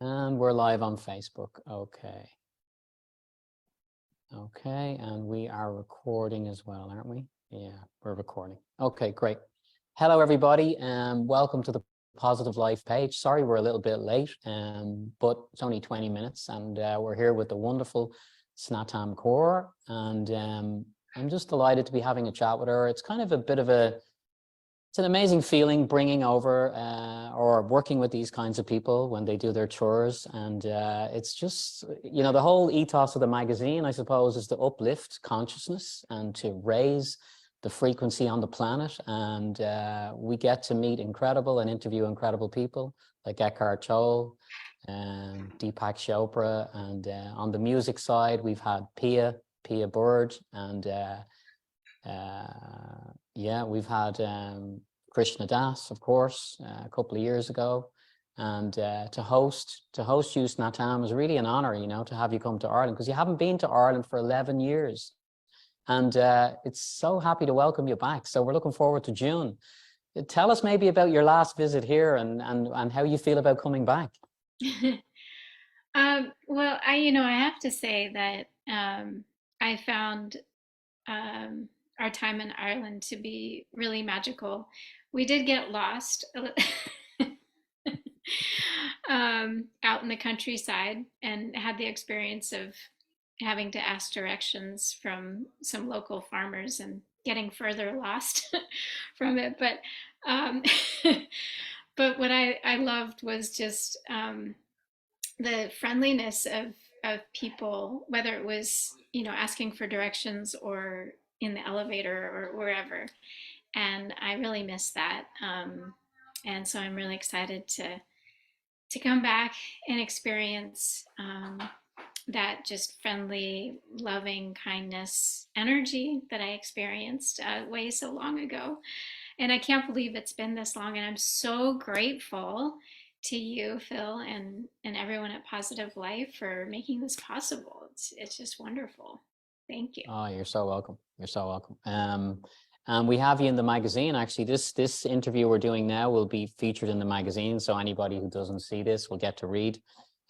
And we're live on Facebook. Okay. Okay, and we are recording as well, aren't we? Yeah, we're recording. Okay, great. Hello, everybody, and welcome to the Positive Life page. Sorry we're a little bit late, but it's only 20 minutes, and we're here with the wonderful Snatam Kaur, and I'm just delighted to be having a chat with her. It's kind of a bit of it's an amazing feeling bringing over or working with these kinds of people when they do their tours. And it's just, the whole ethos of the magazine, I suppose, is to uplift consciousness and to raise the frequency on the planet. And we get to meet incredible and interview incredible people like Eckhart Tolle and Deepak Chopra. And on the music side, we've had Pia Bird, and yeah, we've had Krishna Das, of course, a couple of years ago, and to host you, Snatam, is really an honor, to have you come to Ireland, because you haven't been to Ireland for 11 years, and it's so happy to welcome you back. So we're looking forward to June. Tell us maybe about your last visit here and how you feel about coming back. Well, I have to say that I found our time in Ireland to be really magical. We did get lost out in the countryside and had the experience of having to ask directions from some local farmers and getting further lost from it. Um, but what I loved was just the friendliness of people, whether it was asking for directions or in the elevator or wherever, and I really miss that. And so I'm really excited to come back and experience that just friendly, loving kindness energy that I experienced way so long ago. And I can't believe it's been this long, and I'm so grateful to you, Phil, and everyone at Positive Life for making this possible. It's just wonderful. Thank you. Oh, you're so welcome. You're so welcome. And we have you in the magazine. Actually, this interview we're doing now will be featured in the magazine, so anybody who doesn't see this will get to read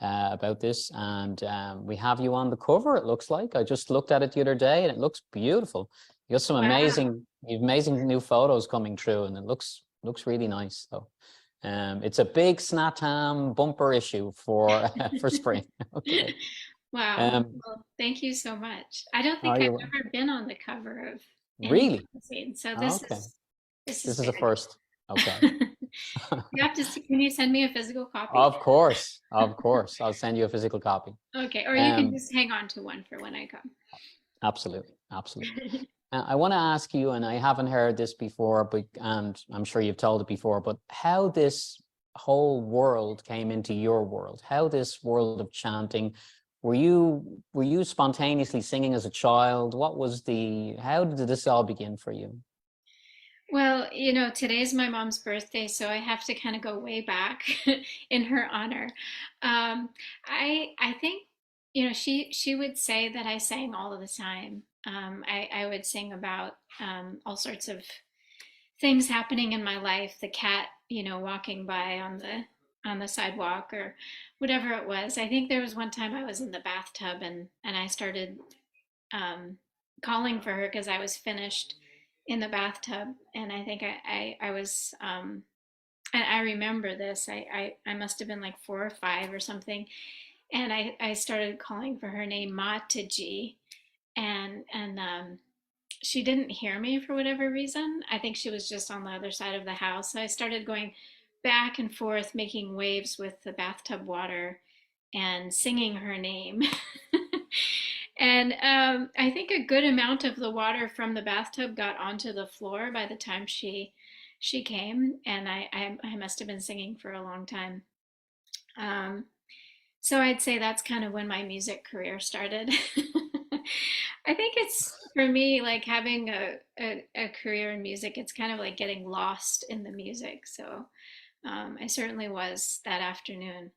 about this. And we have you on the cover, it looks like. I just looked at it the other day, and it looks beautiful. You got some Wow. amazing new photos coming through, and it looks really nice. So it's a big Snatam bumper issue for for spring. Okay. Wow. Um, Well, thank you so much. I don't oh, think I've you're ever been on the cover of any really magazine, so this okay. is this is This is a very first. Okay. cool. You have to see, can you send me a physical copy? Of course, of course. I'll send you a physical copy. Okay, or you can Um, just hang on to one for when I come. absolutely, absolutely. I want to ask you, and I haven't heard this before, but and I'm sure you've told it before, but how this whole world came into your world, how this world of chanting, were you spontaneously singing as a child? How did this all begin for you? Well, today's my mom's birthday, so I have to kind of go way back in her honor. Um, I think, she would say that I sang all of the time. I would sing about all sorts of things happening in my life, the cat, walking by on the sidewalk or whatever it was. I think there was one time I was in the bathtub and I started calling for her because I was finished in the bathtub, and I think I was and I remember this. I must have been like 4 or 5 or something, and I started calling for her name Mataji, and she didn't hear me for whatever reason. I think she was just on the other side of the house. So I started going back and forth, making waves with the bathtub water and singing her name. And I think a good amount of the water from the bathtub got onto the floor by the time she came, and I must have been singing for a long time. Um, so I'd say that's kind of when my music career started. I think it's for me like having a career in music. It's kind of like getting lost in the music. So I certainly was that afternoon.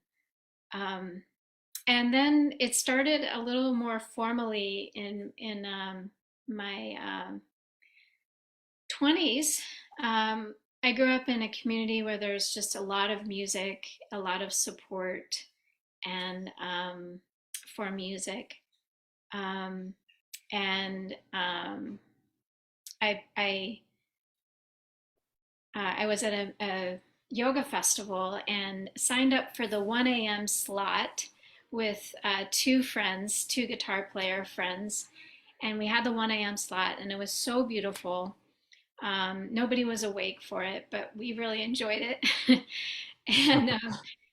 Um, and then it started a little more formally in my 20s. I grew up in a community where there's just a lot of music, a lot of support, and for music. And I was at a yoga festival and signed up for the 1 a.m. slot with two friends, two guitar player friends, and we had the 1 a.m. slot, and it was so beautiful. Nobody was awake for it, but we really enjoyed it. And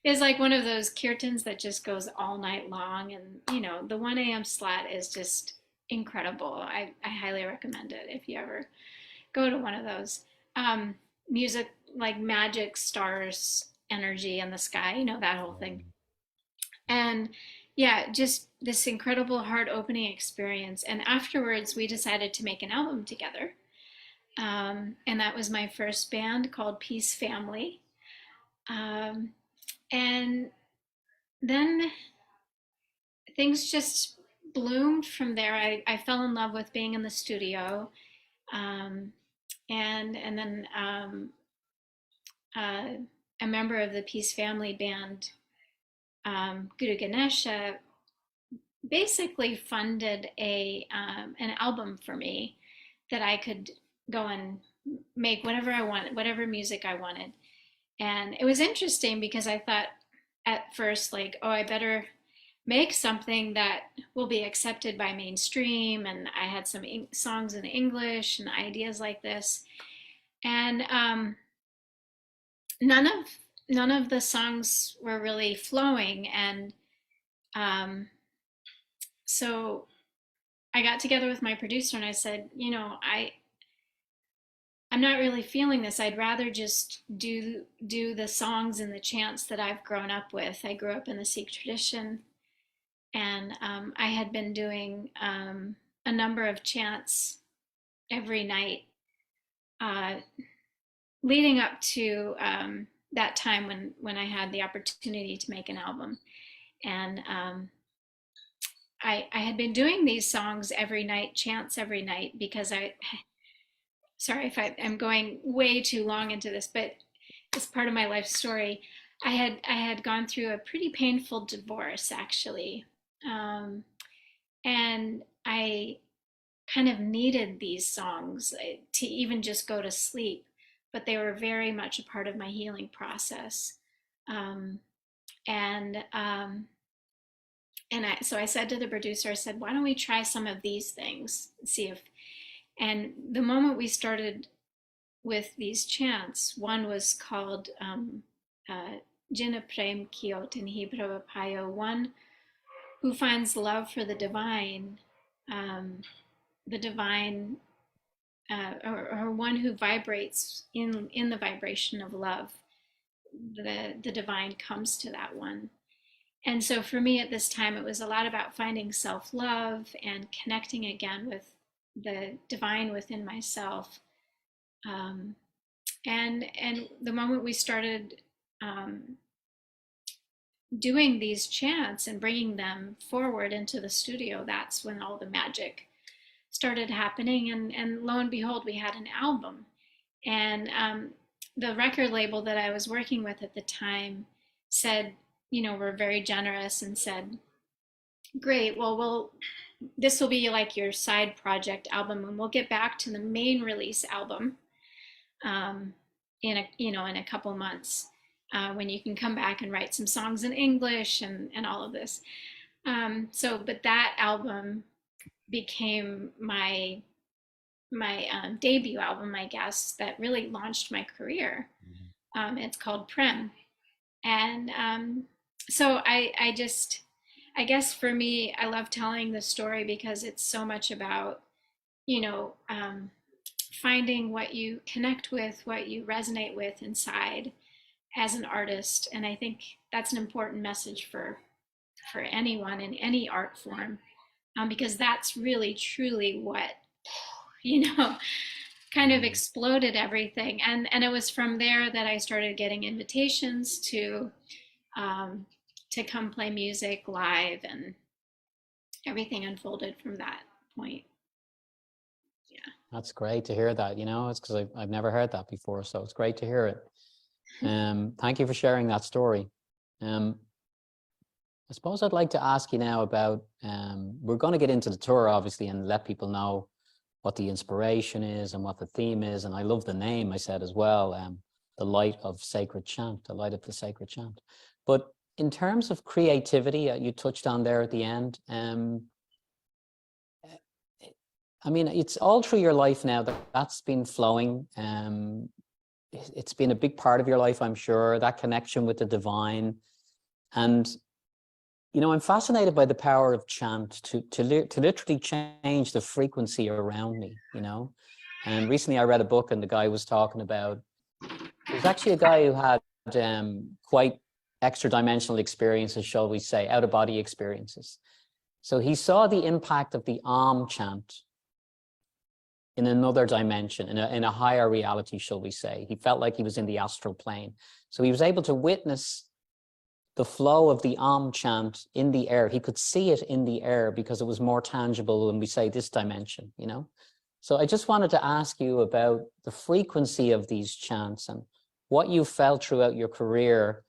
it's like one of those kirtans that just goes all night long. And, you know, the 1 a.m. slot is just incredible. I highly recommend it if you ever go to one of those. Music like magic, stars, energy in the sky, you know, that whole thing. And yeah, just this incredible heart opening experience. And afterwards, we decided to make an album together. And that was my first band called Peace Family. Um, and then things just bloomed from there. I fell in love with being in the studio. And then a member of the Peace Family band, Guru Ganesha, basically funded an album for me that I could go and make whatever I wanted, whatever music I wanted. And it was interesting because I thought at first, like, oh, I better make something that will be accepted by mainstream. And I had some songs in English and ideas like this. And none of the songs were really flowing. And so I got together with my producer and I said, you know, I'm not really feeling this. I'd rather just do the songs and the chants that I've grown up with. I grew up in the Sikh tradition, and I had been doing a number of chants every night leading up to that time when I had the opportunity to make an album. And I had been doing these songs every night, chants every night, because sorry if I'm going way too long into this, but it's part of my life story. I had gone through a pretty painful divorce, actually, and I kind of needed these songs to even just go to sleep, but they were very much a part of my healing process. So I said to the producer, I said, why don't we try some of these things, see if. And the moment we started with these chants, one was called Jina Prem Kiot in Hebrew Payo, one who finds love for the divine, or one who vibrates in the vibration of love. The divine comes to that one. And so for me at this time, it was a lot about finding self-love and connecting again with the divine within myself. And the moment we started doing these chants and bringing them forward into the studio, that's when all the magic started happening. And lo and behold, we had an album. And the record label that I was working with at the time said, you know, we're very generous and said, great, well, this will be like your side project album, and we'll get back to the main release album in a couple months when you can come back and write some songs in English and all of this. But that album became my debut album, I guess, that really launched my career. It's called Prem. And so I guess for me, I love telling the story because it's so much about, you know, finding what you connect with, what you resonate with inside as an artist. And I think that's an important message for anyone in any art form, because that's really, truly what, you know, kind of exploded everything. And it was from there that I started getting invitations to come play music live, and everything unfolded from that point. Yeah. That's great to hear that, you know, it's because I've never heard that before. So it's great to hear it. Thank you for sharing that story. I suppose I'd like to ask you now about, we're going to get into the tour, obviously, and let people know what the inspiration is and what the theme is. And I love the name, I said as well, the light of sacred chant, the light of the sacred chant. But in terms of creativity, you touched on there at the end. I mean, it's all through your life now that's been flowing. It's been a big part of your life, I'm sure, that connection with the divine. And, you know, I'm fascinated by the power of chant to literally change the frequency around me, you know. And recently I read a book and the guy was talking about, there's actually a guy who had quite extra dimensional experiences, shall we say, out of body experiences. So he saw the impact of the chant in another dimension, in a higher reality, shall we say. He felt like he was in the astral plane. So he was able to witness the flow of the chant in the air. He could see it in the air because it was more tangible when we say this dimension, you know? So I just wanted to ask you about the frequency of these chants and what you felt throughout your career,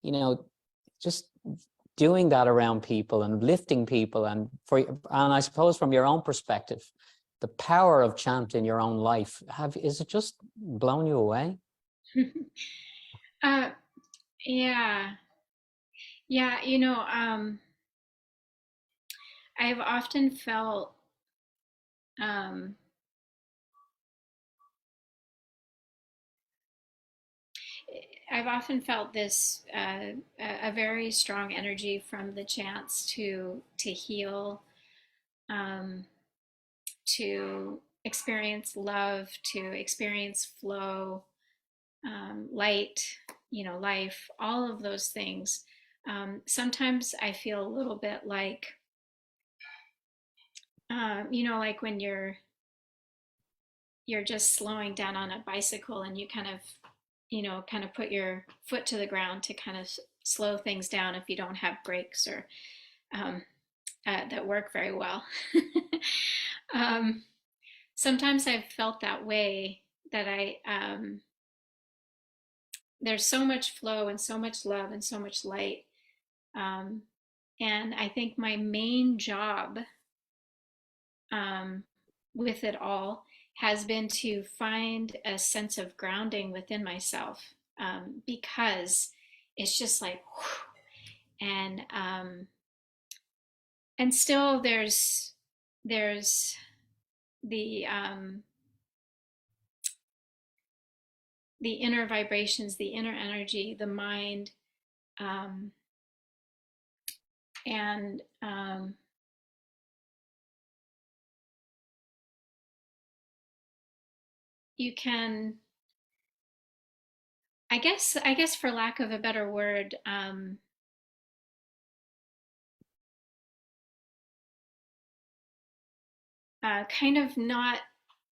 you know, just doing that around people and lifting people, and I suppose from your own perspective, the power of chant in your own life, is it just blown you away? Yeah. Yeah, you know, I've often felt this a very strong energy from the chants to heal, to experience love, to experience flow, light, you know, life, all of those things. Sometimes I feel a little bit like, you know, like when you're just slowing down on a bicycle and you kind of, you know, kind of put your foot to the ground to kind of slow things down if you don't have brakes or that work very well. Sometimes I've felt that way, that there's so much flow and so much love and so much light. And I think my main job with it all has been to find a sense of grounding within myself, because it's just like, whew, and still there's the inner vibrations, the inner energy, the mind, and you can, I guess for lack of a better word, kind of not,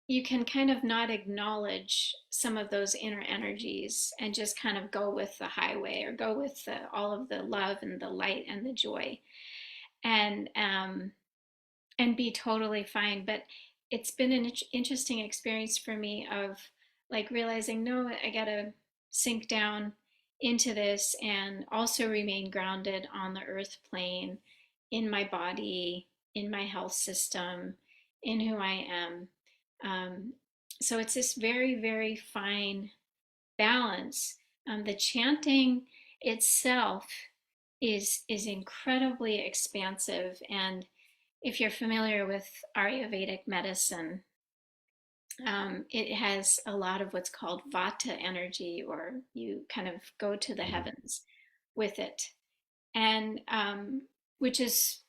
you can kind of not acknowledge some of those inner energies and just kind of go with the highway, or go with all of the love and the light and the joy, and be totally fine. But it's been an interesting experience for me of like realizing, no, I gotta sink down into this and also remain grounded on the earth plane, in my body, in my health system, in who I am. So it's this very, very fine balance. The chanting itself is incredibly expansive, and if you're familiar with Ayurvedic medicine, it has a lot of what's called vata energy, or you kind of go to the heavens with it, and which is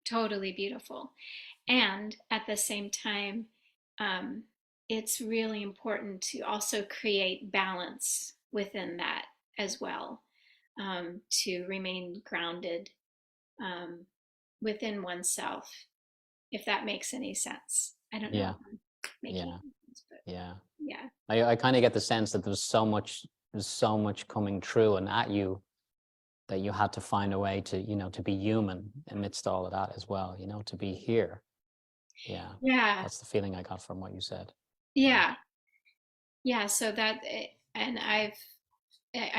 totally beautiful. And at the same time, it's really important to also create balance within that as well, to remain grounded within oneself, if that makes any sense. I don't know if I'm making sense, but yeah. I kind of get the sense that there's so much coming through and at you, that you had to find a way to, you know, to be human amidst all of that as well, you know, to be here. Yeah. That's the feeling I got from what you said. So that, and I've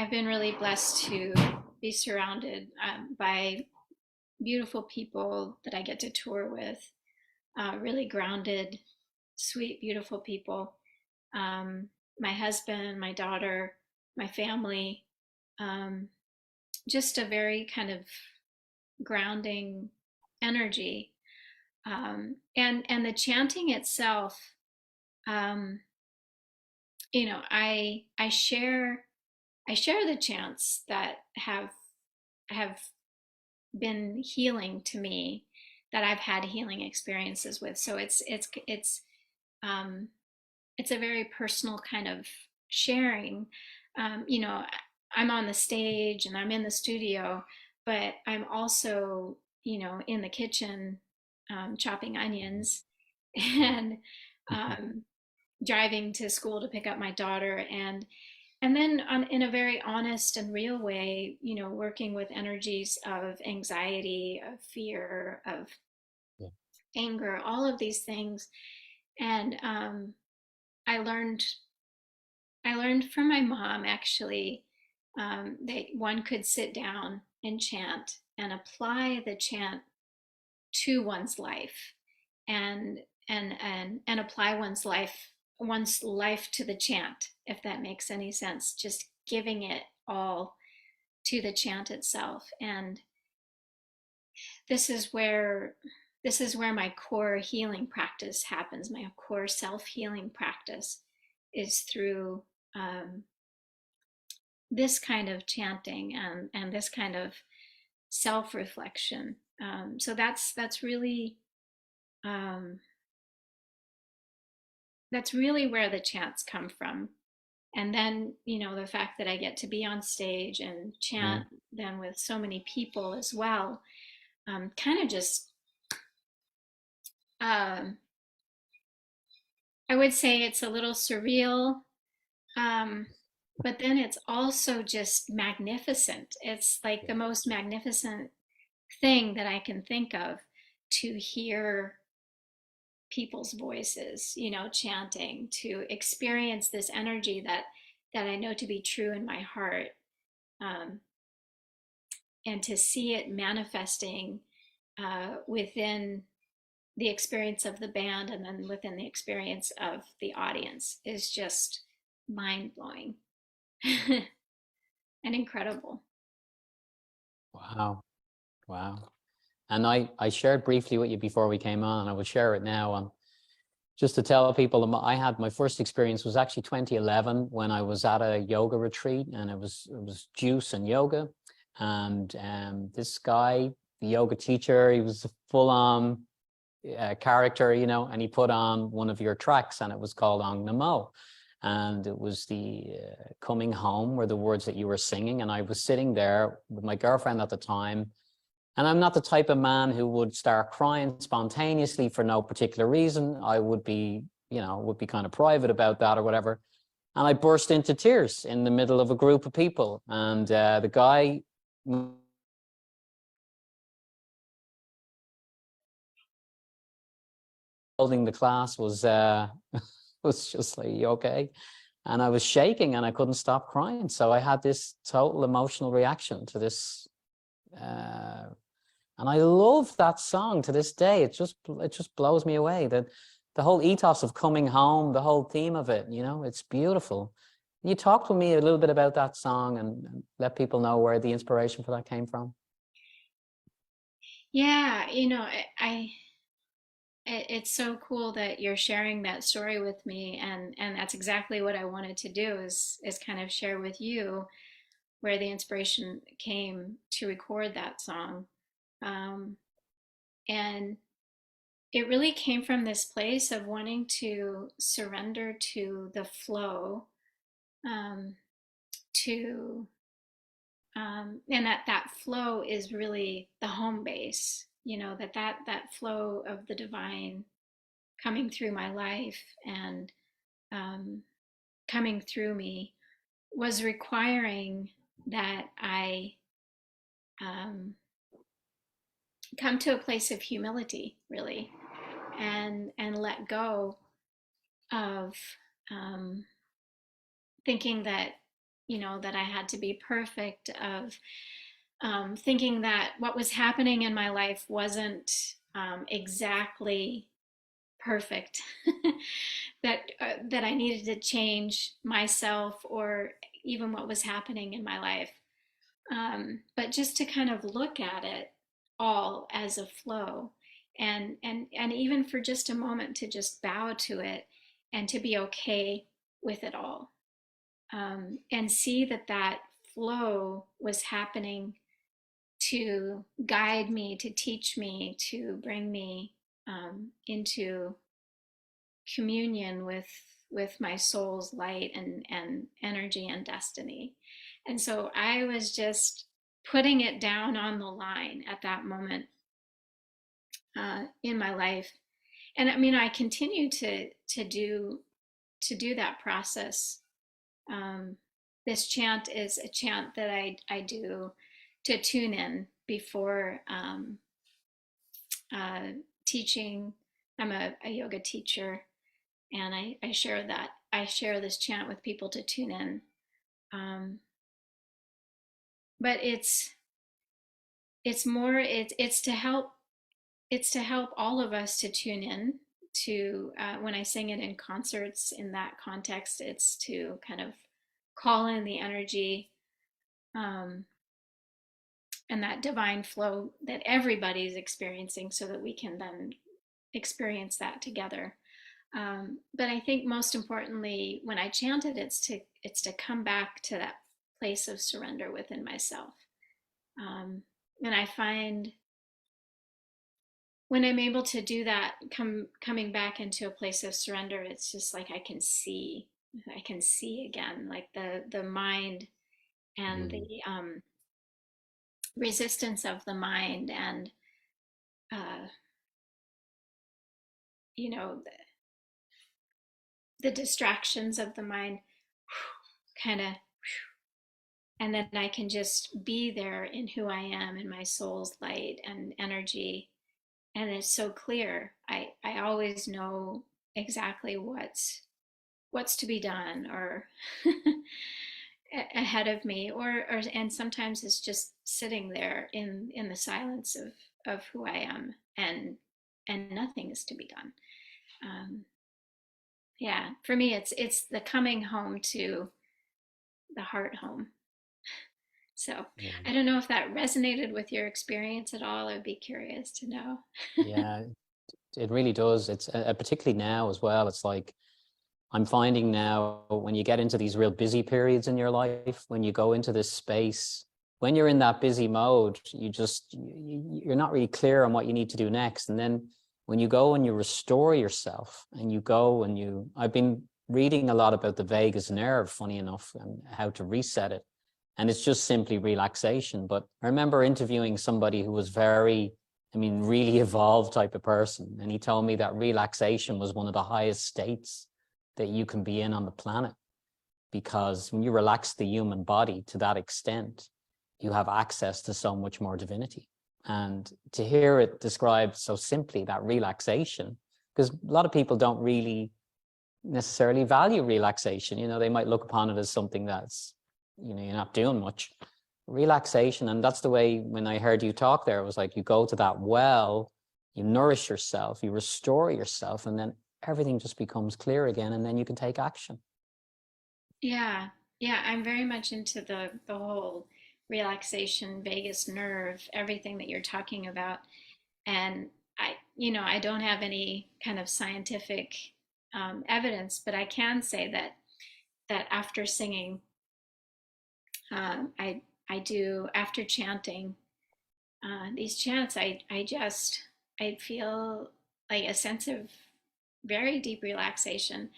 been really blessed be surrounded by beautiful people that I get to tour with, really grounded, sweet, beautiful people. My husband, my daughter, my family, just a very kind of grounding energy. And the chanting itself, I share the chants that have been healing to me, that I've had healing experiences with. So it's a very personal kind of sharing. I'm on the stage and I'm in the studio, but I'm also, in the kitchen, chopping onions and driving to school to pick up my daughter, and then in a very honest and real way, working with energies of anxiety, of fear, of anger, all of these things. And I learned from my mom, actually, that one could sit down and chant and apply the chant to one's life, and apply one's life to the chant, if that makes any sense. Just giving it all to the chant itself. And this is where my core healing practice happens. My core self-healing practice is through this kind of chanting and this kind of self-reflection. So that's really where the chants come from. And then, the fact that I get to be on stage and chant then with so many people as well, kind of just, I would say it's a little surreal, but then it's also just magnificent. It's like the most magnificent thing that I can think of, to hear people's voices, chanting, to experience this energy that I know to be true in my heart, and to see it manifesting within the experience of the band, and then within the experience of the audience, is just mind-blowing and incredible. Wow. And I shared briefly with you before we came on, and I will share it now. Just to tell people, I had my first experience was actually 2011, when I was at a yoga retreat, and it was juice and yoga. And this guy, the yoga teacher, he was a full-on character, and he put on one of your tracks, and it was called Ong Namo. And it was the coming home were the words that you were singing. And I was sitting there with my girlfriend at the time. And I'm not the type of man who would start crying spontaneously for no particular reason. I would be, kind of private about that or whatever. And I burst into tears in the middle of a group of people. And the guy holding the class was was just like, "You okay?" And I was shaking and I couldn't stop crying. So I had this total emotional reaction to this. And I love that song to this day. It just blows me away, that the whole ethos of coming home, the whole theme of it, it's beautiful. Can you talk to me a little bit about that song and let people know where the inspiration for that came from? Yeah, it's so cool that you're sharing that story with me, and that's exactly what I wanted to do, is kind of share with you where the inspiration came to record that song. And it really came from this place of wanting to surrender to the flow, to and that flow is really the home base, that flow of the divine coming through my life and coming through me was requiring that I come to a place of humility, really, and let go of thinking that that I had to be perfect, of thinking that what was happening in my life wasn't exactly perfect, that I needed to change myself or even what was happening in my life. But just to kind of look at it all as a flow, and even for just a moment to just bow to it and to be okay with it all, and see that that flow was happening to guide me, to teach me, to bring me into communion with my soul's light and energy and destiny. And so I was just putting it down on the line at that moment in my life. And I mean, I continue to do that process. This chant is a chant that I do to tune in before teaching. I'm a yoga teacher, and I share that. I share this chant with people to tune in. But it's more it's to help all of us to tune in to when I sing it in concerts in that context, it's to kind of call in the energy um, and that divine flow that everybody's experiencing so that we can then experience that together. But I think most importantly, when I chant it, it's to come back to that place of surrender within myself. And I find when I'm able to do that, coming back into a place of surrender, it's just like I can see again, like the mind and the resistance of the mind, and you know, the distractions of the mind, kind of, and then I can just be there in who I am, in my soul's light and energy, and it's so clear. I always know exactly what's to be done, or ahead of me, or and sometimes it's just sitting there in the silence of who I am, and nothing is to be done. Yeah, for me, it's the coming home to the heart home. So Yeah. I don't know if that resonated with your experience at all. I'd be curious to know. Yeah, it really does. It's particularly now as well. It's like I'm finding now when you get into these real busy periods in your life, when you go into this space, when you're in that busy mode, you're not really clear on what you need to do next. And then when you go and you restore yourself and you go and I've been reading a lot about the vagus nerve, funny enough, and how to reset it. And it's just simply relaxation. But I remember interviewing somebody who was really evolved type of person. And he told me that relaxation was one of the highest states that you can be in on the planet, because when you relax the human body to that extent, you have access to so much more divinity. And to hear it described so simply, that relaxation, because a lot of people don't really necessarily value relaxation. They might look upon it as something that's, you're not doing much. Relaxation, and that's the way, when I heard you talk there, it was like you go to that well, you nourish yourself, you restore yourself, and then everything just becomes clear again, and then you can take action. Yeah, yeah, I'm very much into the whole relaxation, vagus nerve, everything that you're talking about. And I don't have any kind of scientific evidence, but I can say that after singing, I do, after chanting these chants, I feel like a sense of very deep relaxation,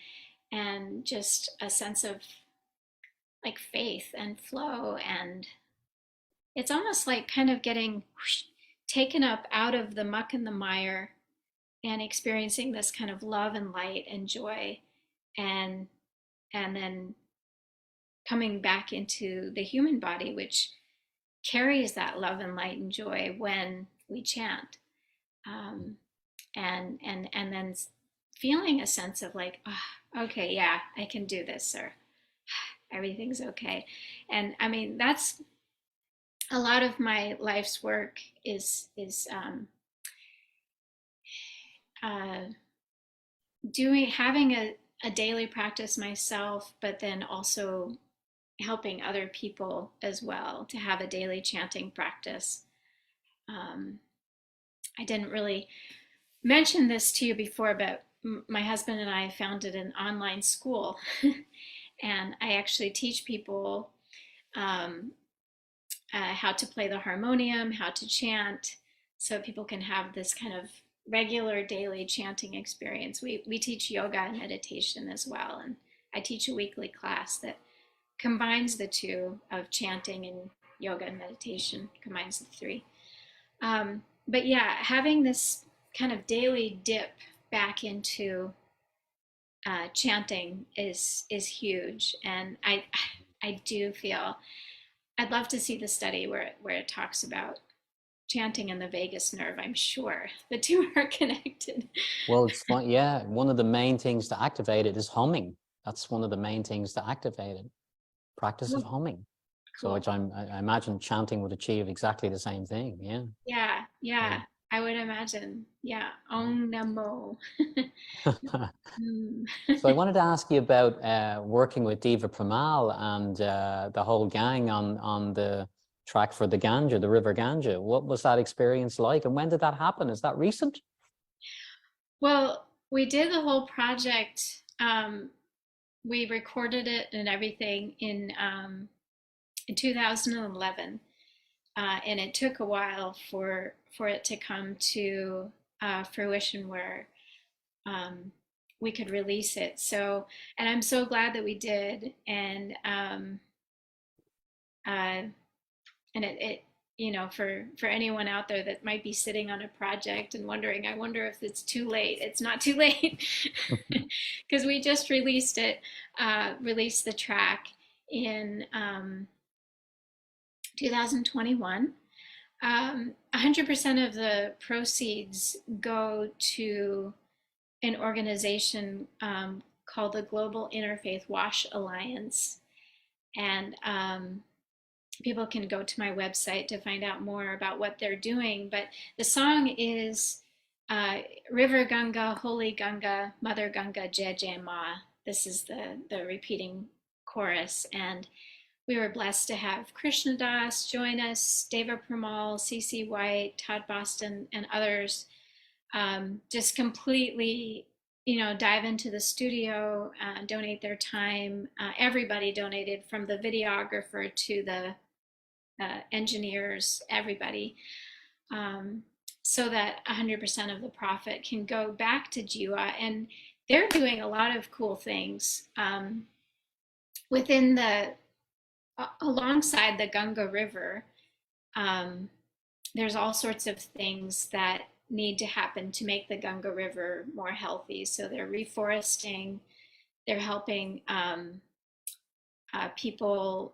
and just a sense of like faith and flow, and it's almost like kind of getting whoosh, taken up out of the muck and the mire, and experiencing this kind of love and light and joy, and then coming back into the human body, which carries that love and light and joy when we chant, um, and then feeling a sense of like, oh, okay, yeah, I can do this, or everything's okay. And I mean, that's a lot of my life's work is uh, having a daily practice myself, but then also helping other people as well to have a daily chanting practice. I didn't really mention this to you before, but my husband and I founded an online school, and I actually teach people um, how to play the harmonium, how to chant, so people can have this kind of regular daily chanting experience. We teach yoga and meditation as well, and I teach a weekly class that combines the two of chanting and yoga and meditation, combines the three. But yeah, having this kind of daily dip back into chanting is huge, and I do feel I'd love to see the study where it talks about chanting and the vagus nerve. I'm sure the two are connected. Well, it's fun. Yeah, one of the main things to activate it is humming. That's one of the main things to activate it. Practice of humming. So, Cool. which I imagine chanting would achieve exactly the same thing. Yeah. Yeah, yeah, I would imagine. Yeah, Om Namo. Yeah. Mm. So I wanted to ask you about working with Diva Pramal and the whole gang on the track for the Ganga, the River Ganga. What was that experience like, and when did that happen? Is that recent? Well, we did the whole project. We recorded it and everything in 2011, and it took a while for it to come to fruition where we could release it. So, and I'm so glad that we did. Uh, and it you know, for anyone out there that might be sitting on a project and wondering, I wonder if it's too late. It's not too late, because we just released it, released the track in 2021. 100% of the proceeds go to an organization called the Global Interfaith Wash Alliance. And people can go to my website to find out more about what they're doing. But the song is River Ganga, Holy Ganga, Mother Ganga, Jai Jai Ma. This is the repeating chorus. And we were blessed to have Krishna Das join us, Deva Pramal, CC White, Todd Boston, and others just completely, you know, dive into the studio, donate their time. Everybody donated, from the videographer to the engineers, everybody, so that 100% of the profit can go back to Jiwa. And they're doing a lot of cool things within alongside the Ganga River. There's all sorts of things that need to happen to make the Ganga River more healthy. So they're reforesting, they're helping people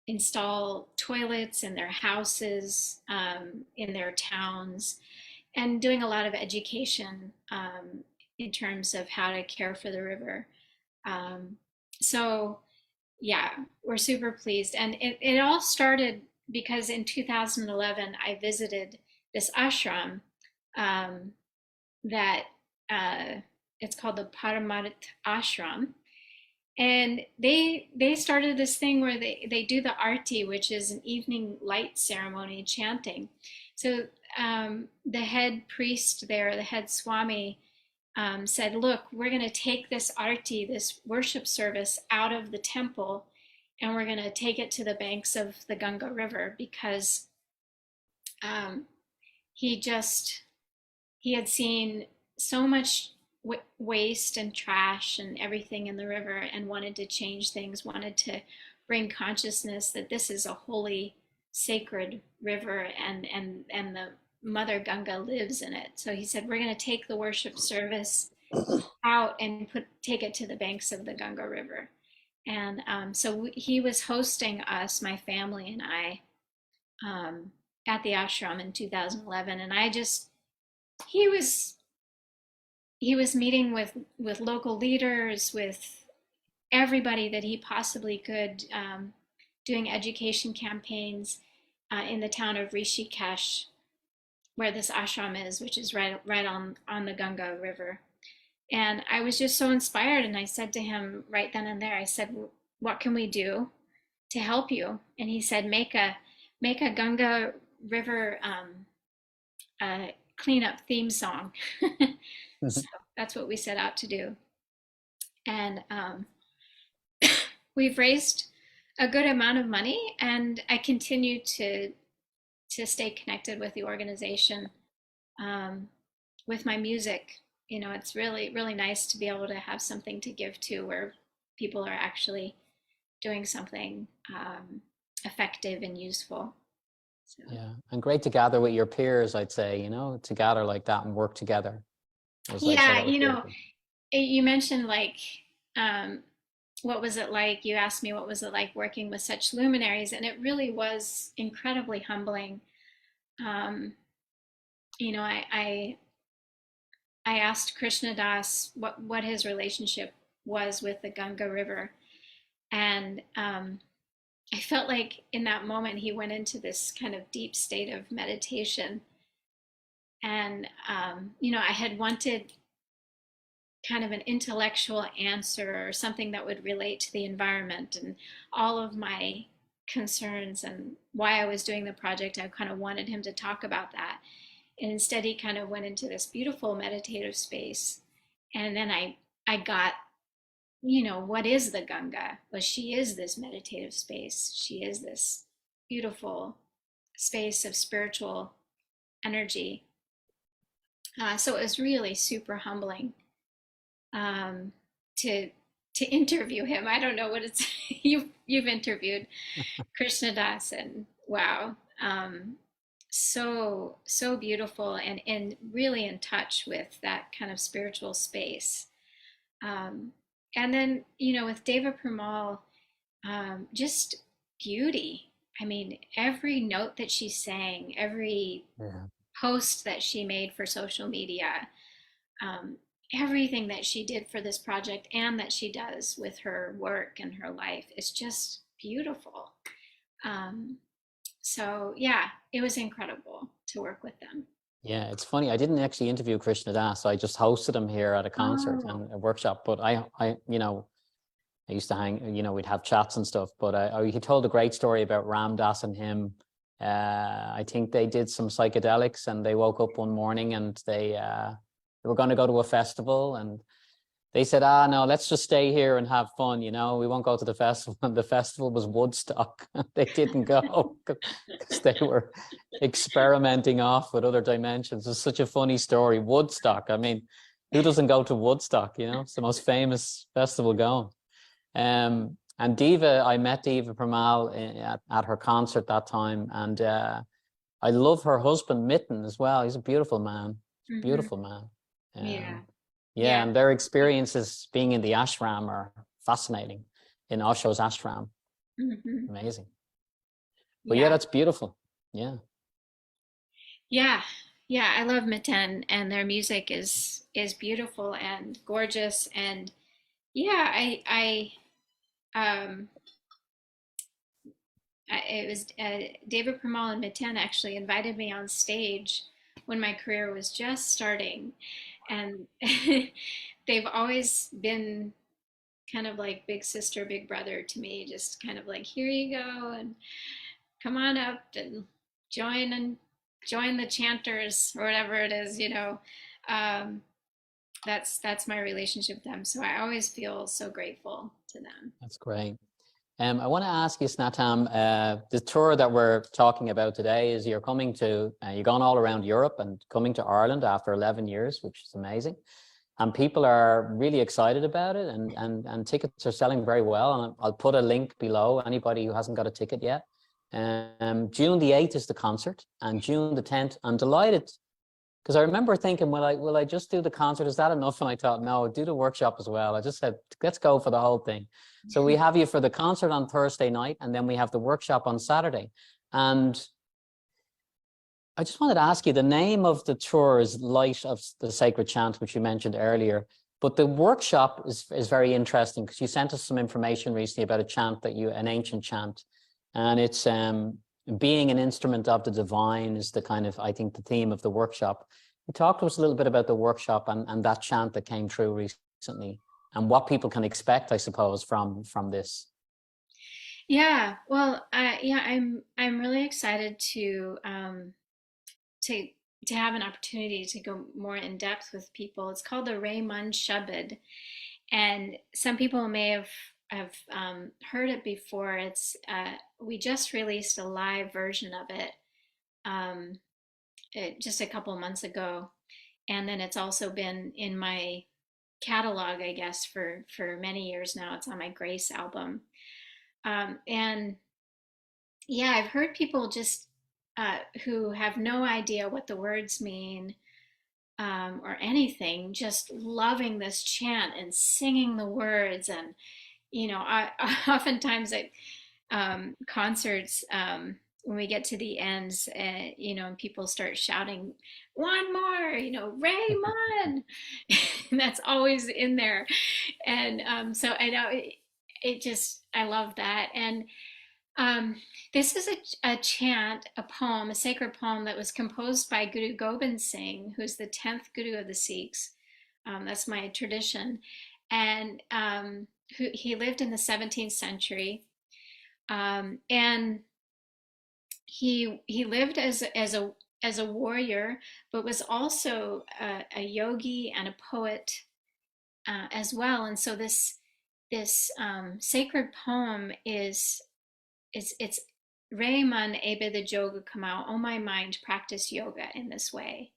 install toilets in their houses, in their towns, and doing a lot of education in terms of how to care for the river. So yeah, we're super pleased. And it all started because in 2011, I visited this ashram that it's called the Paramath Ashram. And they started this thing where they do the arti, which is an evening light ceremony, chanting. So the head priest there, the head swami, said, look, we're going to take this arti, this worship service, out of the temple, and we're going to take it to the banks of the Ganga River, because he had seen so much waste and trash and everything in the river, and wanted to change things, wanted to bring consciousness that this is a holy, sacred river, and the Mother Ganga lives in it. So he said, we're going to take the worship service out and take it to the banks of the Ganga River. And so he was hosting us, my family and I, at the ashram in 2011. And he was meeting with local leaders, with everybody that he possibly could, doing education campaigns. in the town of Rishikesh, where this ashram is, which is right on the Ganga River. And I was just so inspired, and I said to him right then and there, I said, "What can we do to help you?" And he said, make a Ganga River cleanup theme song." So that's what we set out to do. And we've raised a good amount of money, and I continue to stay connected with the organization, with my music. You know, it's really, really nice to be able to have something to give to where people are actually doing something effective and useful. So. Yeah, and great to gather with your peers, I'd say, you know, to gather like that and work together. Yeah, you know, you mentioned like, what was it like? You asked me what was it like working with such luminaries, and it really was incredibly humbling. You know, I asked Krishna Das what his relationship was with the Ganga River, and I felt like in that moment he went into this kind of deep state of meditation, and you know, I had wanted kind of an intellectual answer or something that would relate to the environment and all of my concerns and why I was doing the project. I kind of wanted him to talk about that. And instead he kind of went into this beautiful meditative space. And then I got, you know, what is the Ganga? Well, she is this meditative space. She is this beautiful space of spiritual energy. So it was really super humbling to interview him. I don't know what it's you've interviewed Krishna Das, and wow, so beautiful and really in touch with that kind of spiritual space. And then, you know, with Deva Premal, just beauty. I mean, every note that she sang, every post that she made for social media, everything that she did for this project and that she does with her work and her life is just beautiful. So yeah, it was incredible to work with them. Yeah, it's funny. I didn't actually interview Krishna Das. I just hosted him here at a concert and a workshop. But you know, I used to hang, you know, we'd have chats and stuff. But he told a great story about Ram Dass and him. I think they did some psychedelics, and they woke up one morning and they were going to go to a festival, and they said, no, let's just stay here and have fun, you know, we won't go to the festival. And the festival was Woodstock. They didn't go because they were experimenting off with other dimensions. It's such a funny story. Woodstock, I mean, who doesn't go to Woodstock? You know, it's the most famous festival going. And Deva, I met Deva Premal at her concert that time, and I love her husband Mitten as well. He's a beautiful man, beautiful man. Yeah, and their experiences being in the ashram are fascinating, in Osho's ashram. Amazing. But yeah, that's beautiful. Yeah, I love Miten, and their music is beautiful and gorgeous. And yeah, it was David Premal and Miten actually invited me on stage when my career was just starting, and they've always been kind of like big sister, big brother to me, just kind of like, here you go, and come on up and join the chanters or whatever it is, you know. That's my relationship with them. So I always feel so grateful to them. That's great. I want to ask you, Snatam, the tour that we're talking about today is you're coming to, you're going all around Europe and coming to Ireland after 11 years, which is amazing. And people are really excited about it, and tickets are selling very well. And I'll put a link below, anybody who hasn't got a ticket yet. June the 8th is the concert, and June the 10th, I'm delighted. Because I remember thinking, will I just do the concert? Is that enough? And I thought, no, do the workshop as well. I just said, let's go for the whole thing. So we have you for the concert on Thursday night, and then we have the workshop on Saturday. And I just wanted to ask you, the name of the tour is Light of the Sacred Chant, which you mentioned earlier. But the workshop is very interesting, because you sent us some information recently about a chant an ancient chant. And it's being an instrument of the divine is the kind of, I think, the theme of the workshop. You talk to us a little bit about the workshop and that chant that came through recently, and what people can expect, I suppose, from this. Yeah, well, yeah, I'm really excited to to have an opportunity to go more in depth with people. It's called the Ray Man Shabad, and some people may have heard it before. It's we just released a live version of it, um, just a couple of months ago, and then it's also been in my catalog, I guess, for many years now. It's on my Grace album, and yeah, I've heard people just who have no idea what the words mean, or anything, just loving this chant and singing the words. And oftentimes at concerts, when we get to the ends, and people start shouting, "One more," Raymond. That's always in there. And so I know I love that. And this is a chant, a poem, a sacred poem that was composed by Guru Gobind Singh, who's the 10th Guru of the Sikhs. That's my tradition. And he lived in the 17th century. And he lived as a warrior, but was also a yogi and a poet as well. And so this sacred poem it's Ray Man Shabad Kamau, oh my mind, practice yoga in this way.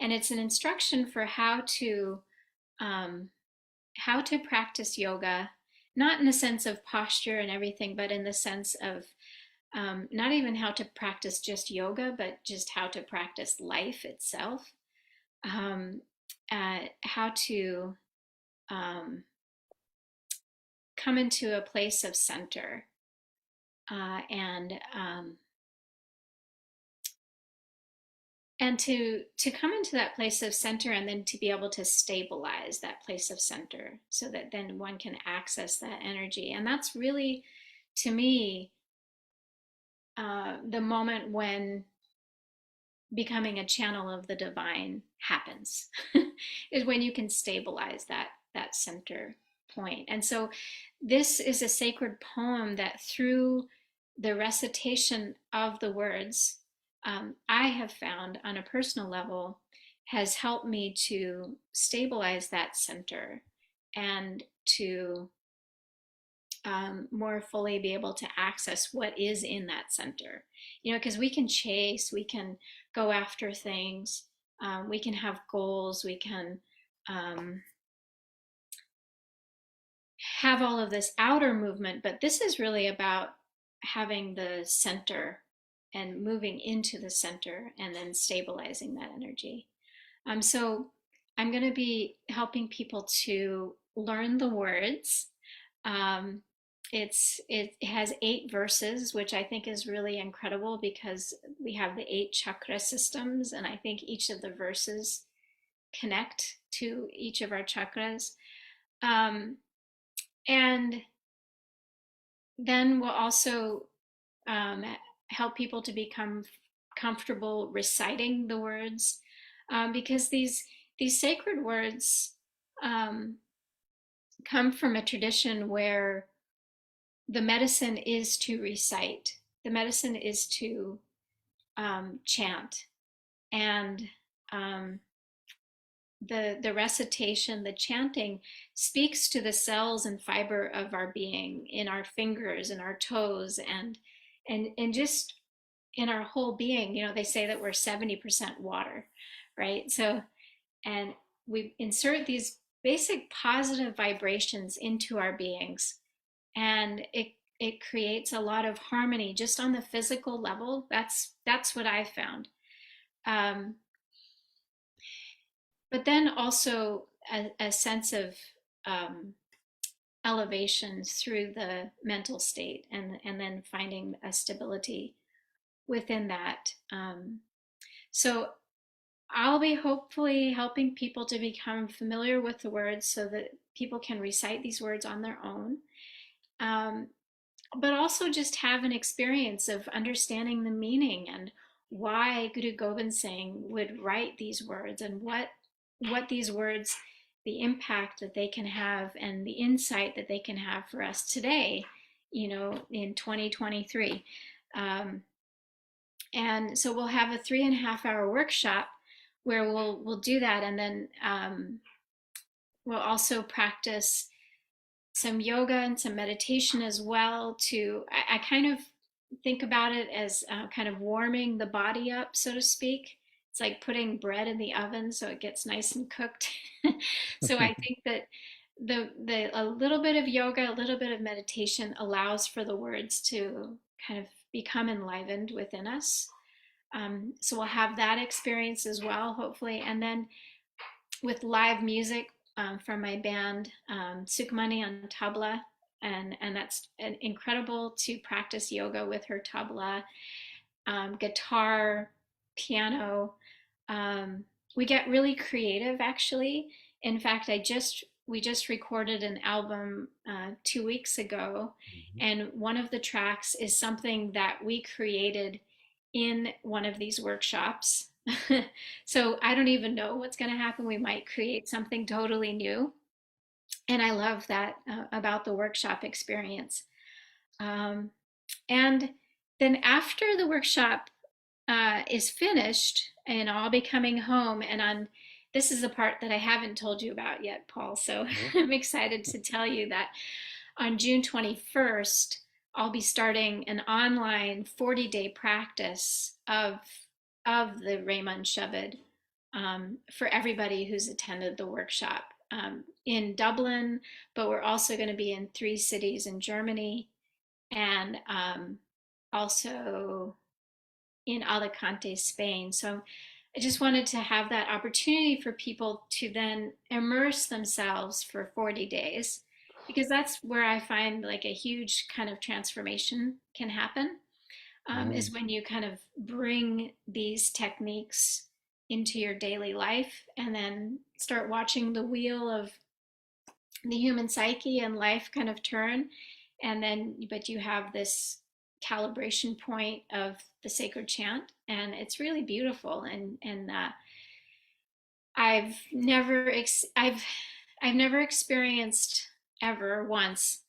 And it's an instruction for how to practice yoga, not in the sense of posture and everything, but in the sense of not even how to practice just yoga, but just how to practice life itself. How to come into a place of center, and to come into that place of center, and then to be able to stabilize that place of center, so that then one can access that energy. And that's really, to me, the moment when becoming a channel of the divine happens, is when you can stabilize that center point. And so this is a sacred poem that, through the recitation of the words, I have found on a personal level, has helped me to stabilize that center, and to more fully be able to access what is in that center. Because we can chase, we can go after things, we can have goals, we can have all of this outer movement, but this is really about having the center and moving into the center, and then stabilizing that energy. So I'm going to be helping people to learn the words. It has 8 verses, which I think is really incredible, because we have the 8 chakra systems, and I think each of the verses connect to each of our chakras. And then we'll also help people to become comfortable reciting the words, because these sacred words come from a tradition where the medicine is to recite, the medicine is to chant, and the recitation, the chanting, speaks to the cells and fiber of our being, in our fingers and our toes, and just in our whole being. They say that we're 70% water, right? So, and we insert these basic positive vibrations into our beings, and it creates a lot of harmony just on the physical level. That's what I've found. But then also a sense of elevation through the mental state, and then finding a stability within that. So I'll be hopefully helping people to become familiar with the words, so that people can recite these words on their own. but also just have an experience of understanding the meaning and why Guru Gobind Singh would write these words, and what these words, the impact that they can have and the insight that they can have for us today, in 2023. Um, and so we'll have a 3.5 hour workshop where we'll do that, and then we'll also practice some yoga and some meditation as well. I kind of think about it as kind of warming the body up, so to speak. It's like putting bread in the oven so it gets nice and cooked. So I think that the a little bit of yoga, a little bit of meditation allows for the words to kind of become enlivened within us. So we'll have that experience as well, hopefully. And then with live music from my band, Sukhmani on tabla, and that's incredible to practice yoga with her tabla, guitar, piano. We get really creative, actually. In fact, we just recorded an album 2 weeks ago, and one of the tracks is something that we created in one of these workshops. So I don't even know what's going to happen. We might create something totally new. And I love that about the workshop experience. Um, and then after the workshop is finished, and I'll be coming home, and this is the part that I haven't told you about yet, Paul. So I'm excited to tell you that on June 21st, I'll be starting an online 40-day practice of the Ray Man Shabad for everybody who's attended the workshop in Dublin, but we're also going to be in 3 cities in Germany, and also in Alicante, Spain. So I just wanted to have that opportunity for people to then immerse themselves for 40 days, because that's where I find like a huge kind of transformation can happen, is when you kind of bring these techniques into your daily life and then start watching the wheel of the human psyche and life kind of turn. And then, but you have this calibration point of the sacred chant, and it's really beautiful. And I've never experienced ever once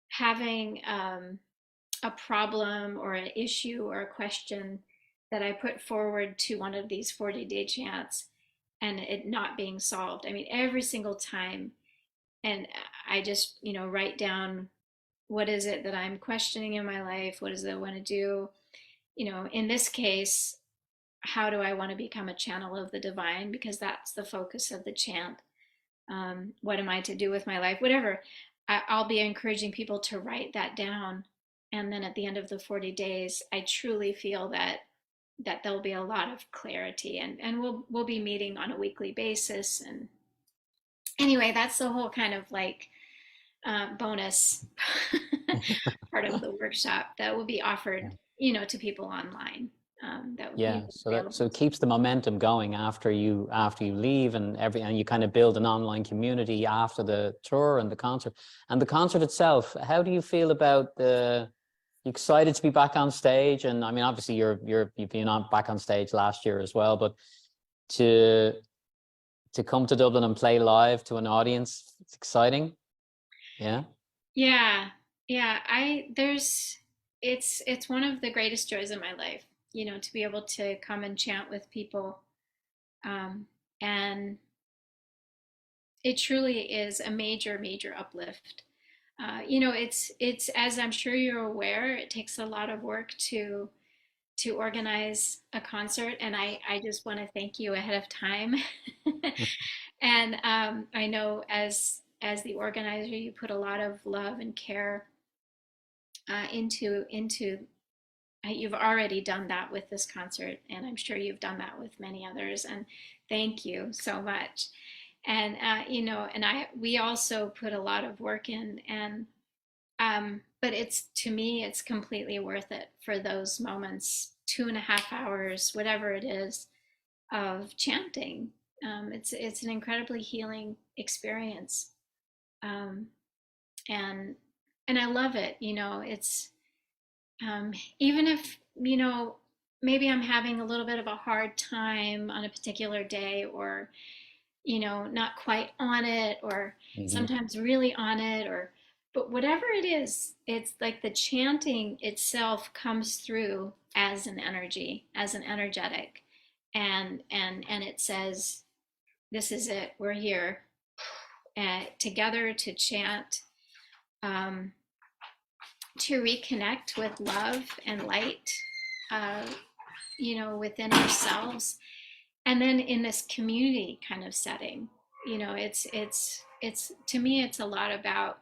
having a problem or an issue or a question that I put forward to one of these 40-day chants and it not being solved. I mean, every single time. And I just, write down, what is it that I'm questioning in my life? What is it I want to do? In this case, how do I want to become a channel of the divine? Because that's the focus of the chant. What am I to do with my life? Whatever. I'll be encouraging people to write that down. And then at the end of the 40 days, I truly feel that there'll be a lot of clarity, and we'll be meeting on a weekly basis. And anyway, that's the whole kind of like bonus part of the workshop that will be offered, to people online. That would be so it keeps the momentum going after you leave, and you kind of build an online community after the tour and the concert. And the concert itself, how do you feel about you excited to be back on stage? And I mean, obviously you've been back on stage last year as well, but to come to Dublin and play live to an audience, it's exciting. Yeah. It's one of the greatest joys of my life, to be able to come and chant with people. And it truly is a major, major uplift. It's as I'm sure you're aware, it takes a lot of work to organize a concert, and I just want to thank you ahead of time. And I know as the organizer, you put a lot of love and care into you've already done that with this concert, and I'm sure you've done that with many others, and thank you so much. And we also put a lot of work in, and but to me it's completely worth it for those moments, 2.5 hours, whatever it is, of chanting. It's an incredibly healing experience. And and I love it. It's even if, maybe I'm having a little bit of a hard time on a particular day, or not quite on it, or Hmm. sometimes really on it, but whatever it is, it's like the chanting itself comes through as an energy, as an energetic, and it says, this is it, we're here, together to chant, um, to reconnect with love and light, uh, within ourselves, and then in this community kind of setting. It's to me, it's a lot about,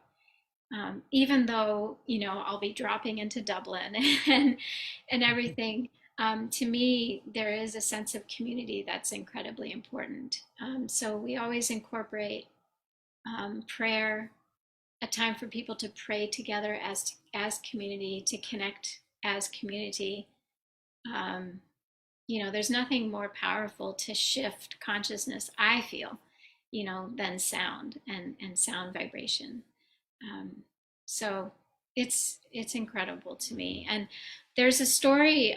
even though I'll be dropping into Dublin and everything. To me, there is a sense of community that's incredibly important. So we always incorporate prayer, a time for people to pray together as community, to connect as community. Um, there's nothing more powerful to shift consciousness, I feel, than sound and sound vibration. Um, so it's incredible to me. And there's a story,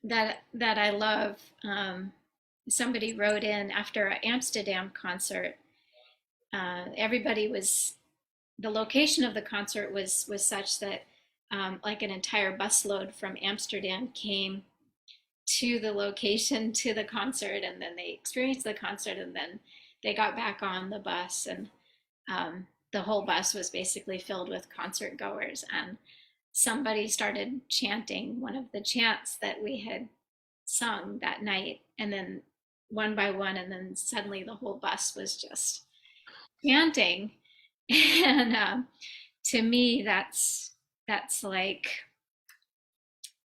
that I love. Somebody wrote in after an Amsterdam concert. Everybody was The location of the concert was such that, like, an entire busload from Amsterdam came to the location, to the concert, and then they experienced the concert, and then they got back on the bus, and the whole bus was basically filled with concert goers. And somebody started chanting one of the chants that we had sung that night, and then one by one, and then suddenly the whole bus was just chanting. And to me, that's like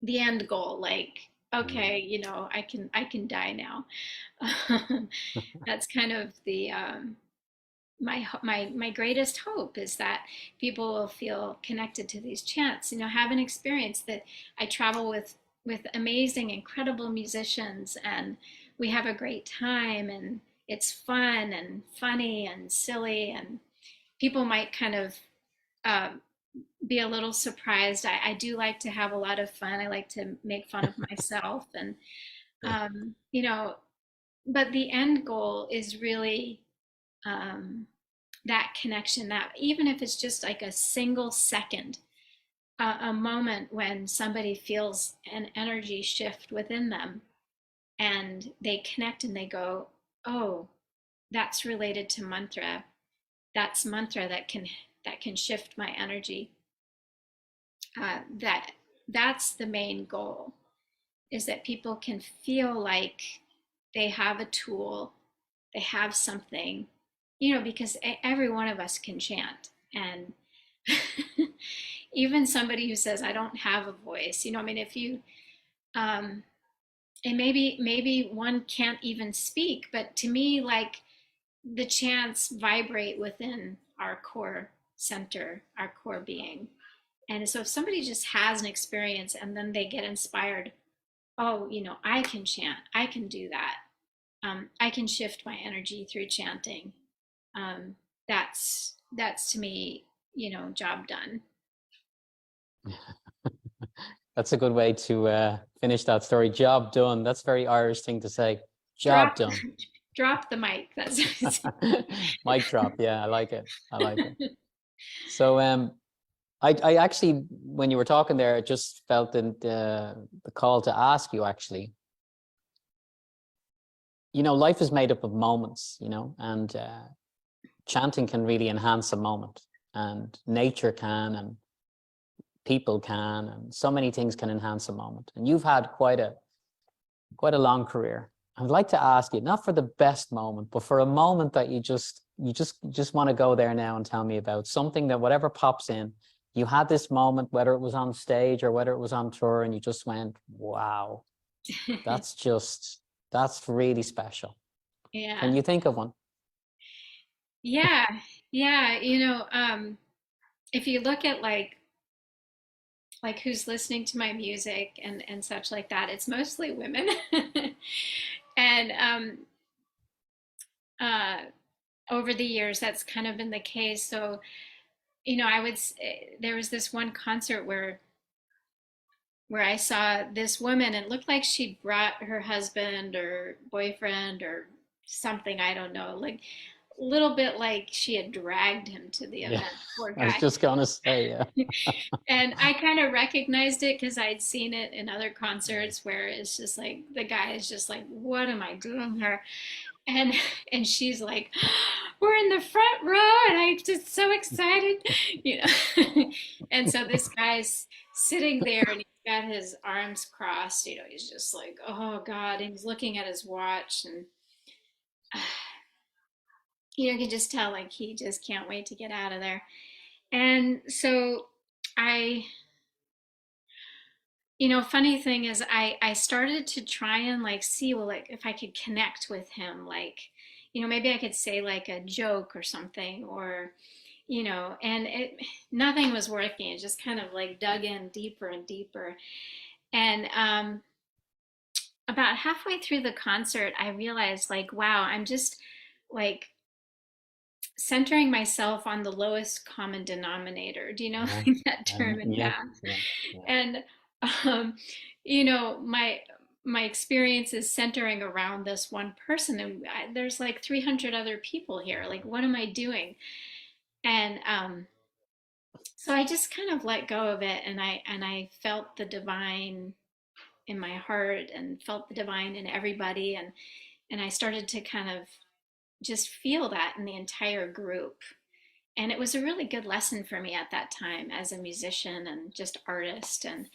the end goal. Like, okay, I can die now. That's kind of the my greatest hope, is that people will feel connected to these chants. Have an experience that I travel with amazing, incredible musicians, and we have a great time, and it's fun and funny and silly, and people might kind of uh, be a little surprised. I do like to have a lot of fun. I like to make fun of myself, and um, you know, but the end goal is really, um, that connection. That even if it's just like a single second, a moment when somebody feels an energy shift within them, and they connect and they go, "Oh, that's related to mantra. That's mantra that can shift my energy." That's the main goal, is that people can feel like they have a tool, they have something, because every one of us can chant. And even somebody who says, I don't have a voice, I mean, if you, and maybe one can't even speak, but to me, like, the chants vibrate within our core center, our core being. And so if somebody just has an experience and then they get inspired, oh, I can chant, I can do that. I can shift my energy through chanting. Um, that's to me, job done. That's a good way to finish that story. Job done. That's a very Irish thing to say. Job Drop, done. drop the mic. That's Mic drop. Yeah, I like it. I like it. So I actually, when you were talking there, I just felt the call to ask you, actually. Life is made up of moments, and chanting can really enhance a moment, and nature can, and people can, and so many things can enhance a moment. And you've had quite a long career. I'd like to ask you, not for the best moment, but for a moment that you just want to go there now and tell me about, something that, whatever pops in, you had this moment, whether it was on stage or whether it was on tour, and you just went, wow, that's really special. Can Yeah. you think of one? Yeah. Yeah. If you look at, like who's listening to my music and such like that, it's mostly women. And uh over the years, that's kind of been the case. So there was this one concert where I saw this woman, and it looked like she'd brought her husband or boyfriend or something, I don't know, like a little bit like she had dragged him to the Yeah, event, poor I was guy. just gonna say, yeah. And I kind of recognized it because I'd seen it in other concerts where it's just like the guy is just like, what am I doing here? And and she's like, we're in the front row, and I'm just so excited, you know. And so this guy's sitting there, and he's got his arms crossed, he's just like, oh God, and he's looking at his watch, and you can just tell like he just can't wait to get out of there. And so I funny thing is I started to try and like see, well, like if I could connect with him, like maybe I could say like a joke or something, or and nothing was working. It just kind of like dug in deeper and deeper. And about halfway through the concert, I realized like, wow, I'm just like centering myself on the lowest common denominator. Do you know Yeah, like that term in yeah, math? yeah, yeah. And um, my experience is centering around this one person, and there's like 300 other people here. Like, what am I doing? And so I just kind of let go of it, and I felt the divine in my heart, and felt the divine in everybody, and I started to kind of just feel that in the entire group. And it was a really good lesson for me at that time as a musician and just artist, and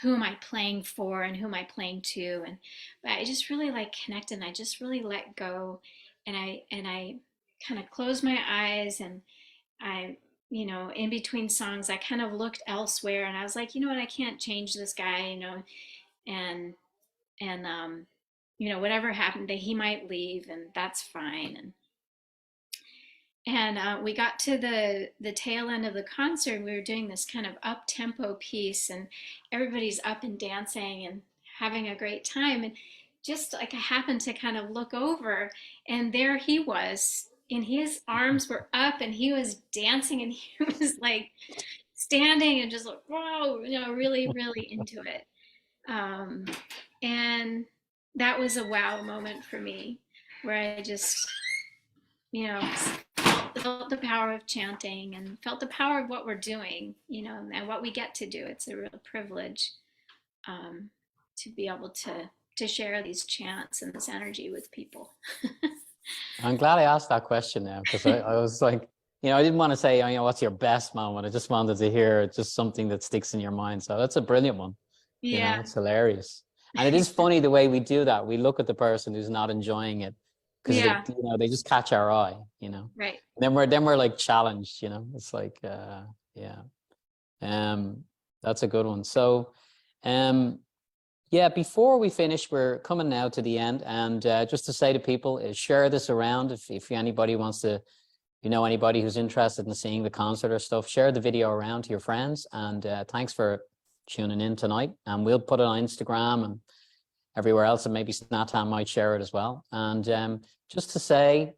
who am I playing for and who am I playing to, and but I just really like connected, and I just really let go, and I kind of closed my eyes, and I in between songs I kind of looked elsewhere, and I was like, you know what, I can't change this guy, and whatever happened, that he might leave, and that's fine. And we got to the tail end of the concert. We were doing this kind of up tempo piece, and everybody's up and dancing and having a great time. And just like I happened to kind of look over, and there he was, and his arms were up, and he was dancing, and he was like standing and just like, whoa, really, really into it. Um, and that was a wow moment for me, where I just, you know, felt the power of chanting, and felt the power of what we're doing, and what we get to do. It's a real privilege, um, to be able to share these chants and this energy with people. I'm glad I asked that question now, because I was like, I didn't want to say, what's your best moment? I just wanted to hear just something that sticks in your mind. So that's a brilliant one. Yeah. It's hilarious. And it is funny the way we do that. We look at the person who's not enjoying it, because Yeah. they just catch our eye. Right. Then we're like challenged, it's like, yeah. That's a good one. So, yeah, before we finish, we're coming now to the end, and just to say to people, share this around if anybody wants to, anybody who's interested in seeing the concert or stuff, share the video around to your friends. And thanks for tuning in tonight. And we'll put it on Instagram and everywhere else, and maybe Snatam might share it as well. And just to say,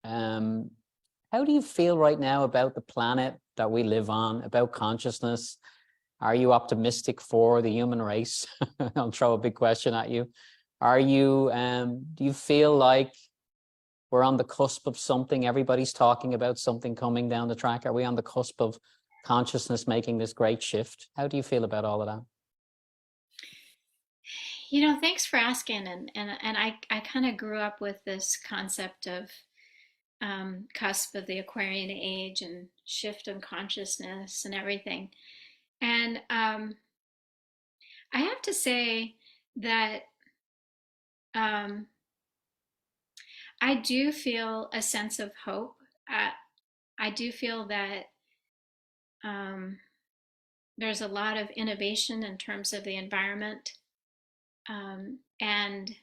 how do you feel right now about the planet that we live on, about consciousness? Are you optimistic for the human race? I'll throw a big question at you. Do you feel like we're on the cusp of something? Everybody's talking about something coming down the track. Are we on the cusp of consciousness making this great shift? How do you feel about all of that? Thanks for asking. And I kind of grew up with this concept of cusp of the Aquarian age and shift in consciousness and everything. And I have to say that um, I do feel a sense of hope. I do feel that um, there's a lot of innovation in terms of the environment, and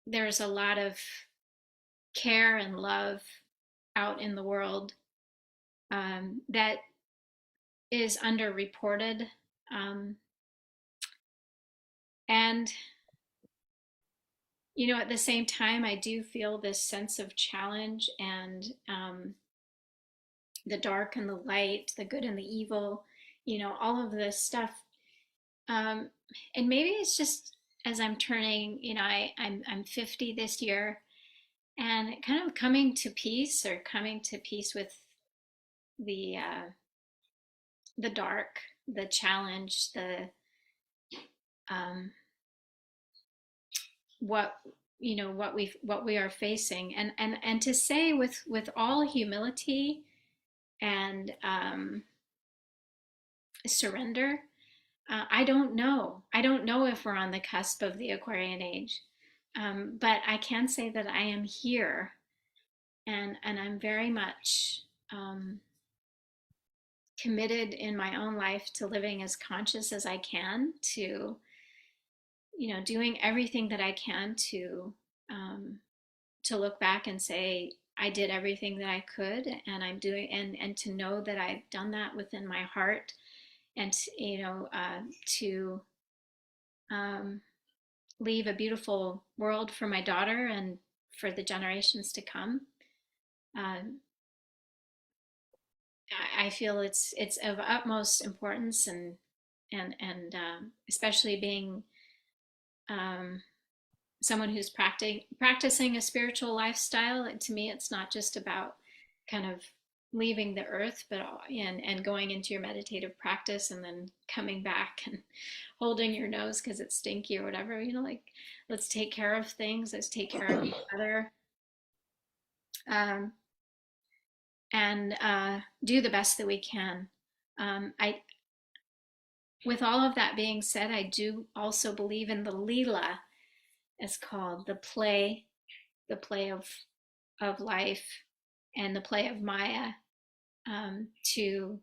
there's a lot of care and love out in the world that is underreported. Um, and at the same time, I do feel this sense of challenge, and the dark and the light, the good and the evil, all of this stuff. And maybe it's just as I'm turning, I'm 50 this year, and kind of coming to peace with the dark, the challenge, the um, what we are facing, and to say with all humility and surrender. I don't know. I don't know if we're on the cusp of the Aquarian age, but I can say that I am here, and I'm very much committed in my own life to living as conscious as I can, to doing everything that I can to look back and say I did everything that I could, and I'm doing, and to know that I've done that within my heart, and to leave a beautiful world for my daughter and for the generations to come. I feel it's of utmost importance, and especially being someone who's practicing a spiritual lifestyle. To me, it's not just about kind of leaving the earth, but and going into your meditative practice and then coming back and holding your nose because it's stinky or whatever. Like, let's take care of things. Let's take care of each other, and do the best that we can. With all of that being said, I do also believe in the Leela, as called, the play of life, and the play of Maya, to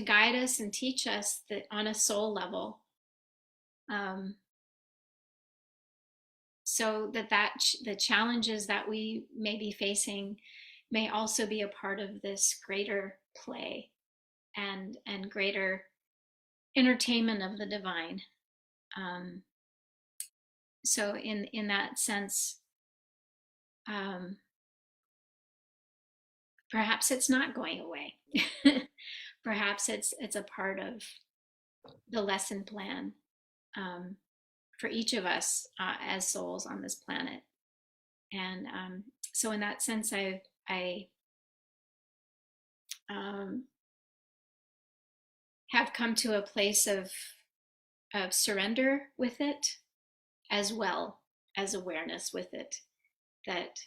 guide us and teach us that on a soul level, so that the challenges that we may be facing may also be a part of this greater play and greater entertainment of the divine. So in that sense, perhaps it's not going away. Perhaps it's a part of the lesson plan, for each of us as souls on this planet. And so in that sense, I have come to a place of surrender with it, as well as awareness with it, that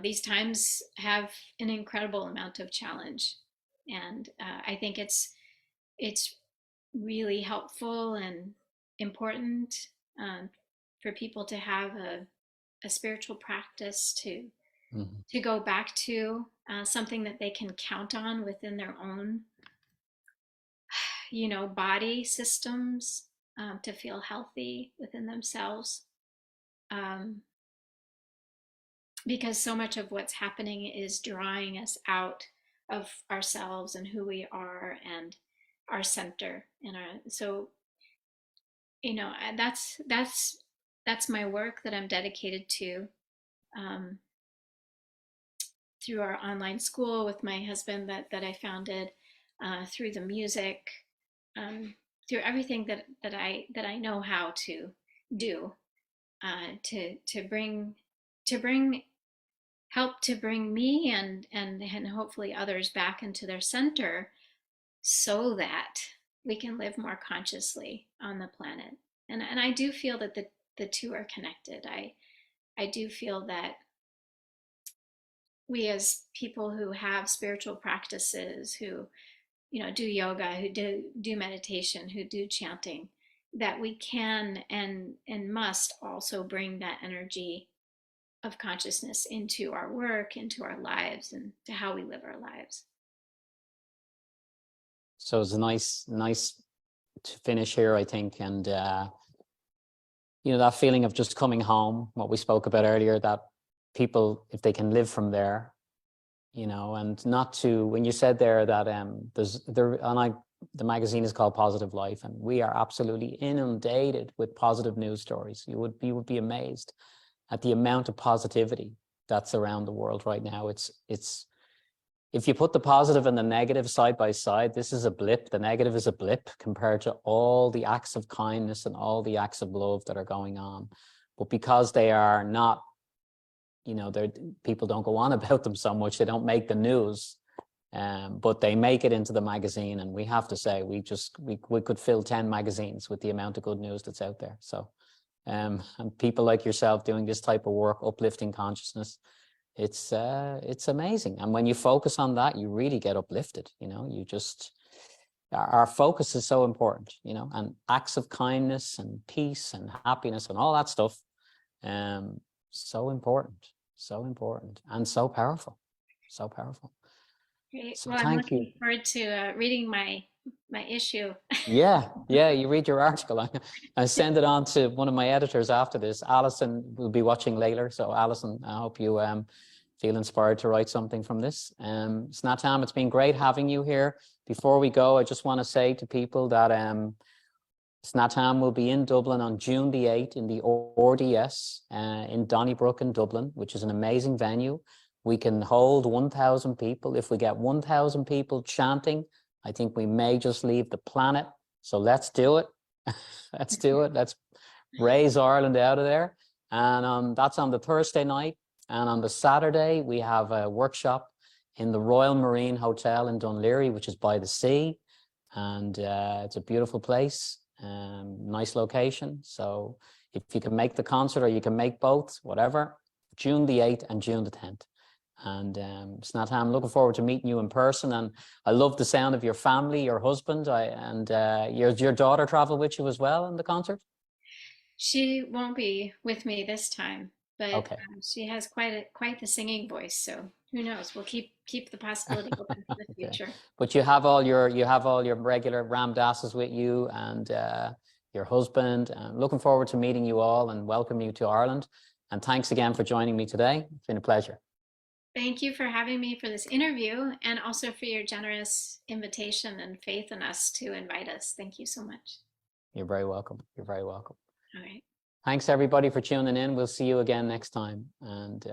these times have an incredible amount of challenge, and I think it's really helpful and important for people to have a spiritual practice to go back to, something that they can count on within their own body systems, to feel healthy within themselves, because so much of what's happening is drawing us out of ourselves and who we are and our center, and so that's my work that I'm dedicated to, through our online school with my husband that I founded, through the music, through everything that I know how to do, to bring help to bring me and hopefully others back into their center, so that we can live more consciously on the planet. And I do feel that the two are connected. I do feel that we, as people who have spiritual practices, who do yoga, who do meditation, who do chanting, that we can and must also bring that energy of consciousness into our work, into our lives, and to how we live our lives. So it's nice to finish here, I think, and that feeling of just coming home, what we spoke about earlier, that people, if they can live from there, and not to, when you said there that the magazine is called Positive Life, and we are absolutely inundated with positive news stories. You would be amazed. at the amount of positivity that's around the world right now. It's if you put the positive and the negative side by side, this is a blip. The negative is a blip compared to all the acts of kindness and all the acts of love that are going on. But because they are not, you know, people don't go on about them so much, they don't make the news, but they make it into the magazine. And we have to say, we could fill 10 magazines with the amount of good news that's out there. So, and people like yourself doing this type of work, uplifting consciousness, it's amazing. And when you focus on that, you really get uplifted. You know, you just, our focus is so important, you know, and acts of kindness and peace and happiness and all that stuff, so important and so powerful, so powerful. Great. So Well, I'm thank you. looking forward to reading my issue. Yeah, you read your article. I send it on to one of my editors after this. Alison will be watching later. So Alison, I hope you feel inspired to write something from this. Snatam, it's been great having you here. Before we go, I just want to say to people that Snatam will be in Dublin on June the 8th in the RDS in Donnybrook in Dublin, which is an amazing venue. We can hold 1,000 people. If we get 1,000 people chanting, I think we may just leave the planet. So let's do it. Let's do it. Let's raise Ireland out of there. And that's on the Thursday night. And on the Saturday, we have a workshop in the Royal Marine Hotel in Dunleary, which is by the sea. And it's a beautiful place, nice location. So if you can make the concert or you can make both, whatever, June the 8th and June the 10th. And Snatam, looking forward to meeting you in person. And I love the sound of your family, your husband, and your daughter travel with you as well in the concert? She won't be with me this time, but Okay. She has quite the singing voice. So who knows? We'll keep the possibility open for the future. Okay. But you have all your regular Ram Dasses with you and your husband. Looking forward to meeting you all and welcome you to Ireland. And thanks again for joining me today. It's been a pleasure. Thank you for having me for this interview and also for your generous invitation and faith in us to invite us. Thank you so much. You're very welcome. You're very welcome. All right. Thanks everybody for tuning in. We'll see you again next time. And